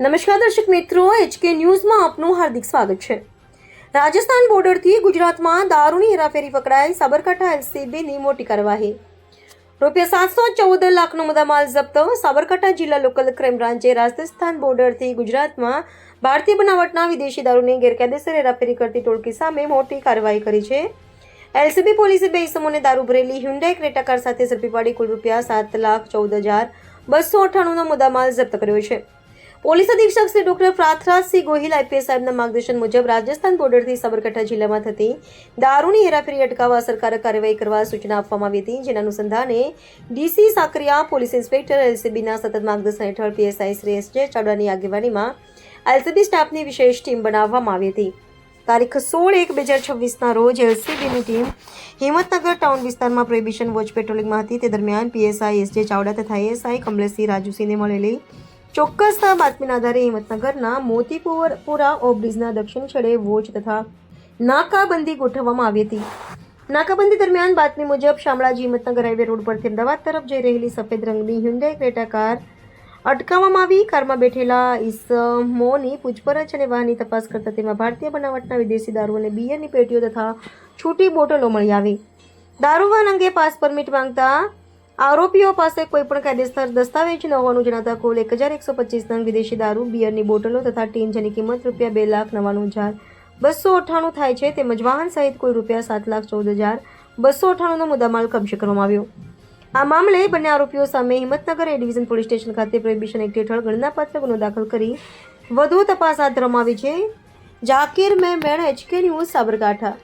નમસ્કાર દર્શક મિત્રો, HK ન્યૂઝમાં આપનું હાર્દિક સ્વાગત છે। રાજસ્થાન બોર્ડરથી ગુજરાતમાં દારૂની હેરાફેરી પકડાઈ, સાબરકાંઠા LCBની મોટી કાર્યવાહી। ₹714 લાખનો મુદ્દામાલ જપ્ત। સાબરકાંઠા જિલ્લા લોકલ ક્રાઇમ બ્રાન્ચે રાજસ્થાન બોર્ડરથી ગુજરાતમાં ભારતીય બનાવટના વિદેશી દારૂની ગેરકાયદેસર હેરાફેરી કરતી ટોળકી સામે મોટી કાર્યવાહી કરી છે। LCB પોલીસે 2 ઇસમોને દારૂ ભરેલી હ્યુન્ડાઈ ક્રેટા કાર સાથે ઝડપી પાડી કુલ ₹7,14,298નો મુદ્દામાલ જપ્ત કર્યો છે। પોલીસ અધિક્ષક શ્રી ડોક્ટર પ્રાથરાજસિંહ ગોહિલ IPS સાહેબના માર્ગદર્શન મુજબ રાજસ્થાન બોર્ડરથી સાબરકાંઠા જિલ્લામાં થતી દારૂની હેરાફેરી અટકાવવા અસરકારક કાર્યવાહી કરવા સૂચના આપવામાં આવી હતી, જેના અનુસંધાને DC સાકરિયા, પોલીસ ઇન્સ્પેક્ટર LCBના સતત માર્ગદર્શન હેઠળ PSI શ્રી SJ ચાવડાની આગેવાનીમાં LCB સ્ટાફની વિશેષ ટીમ બનાવવામાં આવી હતી। તારીખ 16/1/2026ના રોજ LCBની ટીમ હિંમતનગર ટાઉન વિસ્તારમાં પ્રોહિબિશન વોચ પેટ્રોલિંગમાં હતી। તે દરમિયાન PSI SJ ચાવડા તથા ASI કમલેશસિંહ રાજુસિંહને મળેલી ચોક્કસ બાતમીના આધારે હિંમતનગરના મોતીપુરા ઓવરબ્રિજના દક્ષિણ છેડે વોચ તથા નાકાબંધી ગોઠવવામાં આવી હતી। નાકાબંધી દરમિયાન બાતમી મુજબ શામળાજી હિંમતનગર હાઈવે રોડ પરથી અમદાવાદ તરફ જઈ રહેલી સફેદ રંગની હ્યુન્ડાઈ ક્રેટા કાર અટકાવવામાં આવી। કારમાં બેઠેલા ઈસમોની પૂછપરછ અને વાહનની તપાસ કરતા તેમાં ભારતીય બનાવટના વિદેશી દારૂ અને બિયરની પેટીઓ તથા છૂટી બોટલો મળી આવી। દારૂ વાહન અંગે પાસ પરમિટ માંગતા આરોપીઓ પાસે કોઈપણ કાયદેસર દસ્તાવેજ ન હોવાનું જણાતા કુલ 1,125 નંગ વિદેશી દારૂ, બિયરની બોટલો તથા ટીન, જેની કિંમત ₹2,99,298 થાય છે, તેમજ વાહન સહિત કુલ ₹7,14,298નો મુદ્દામાલ કબજે કરવામાં આવ્યો। આ મામલે બંને આરોપીઓ સામે Himmatnagar A division police station ખાતે પ્રોહિબિશન એક્ટ હેઠળ ગણનાપાત્ર ગુનો દાખલ કરી વધુ તપાસ હાથ ધરવામાં આવી છે। Zakir Memon, HK news, Sabarkantha.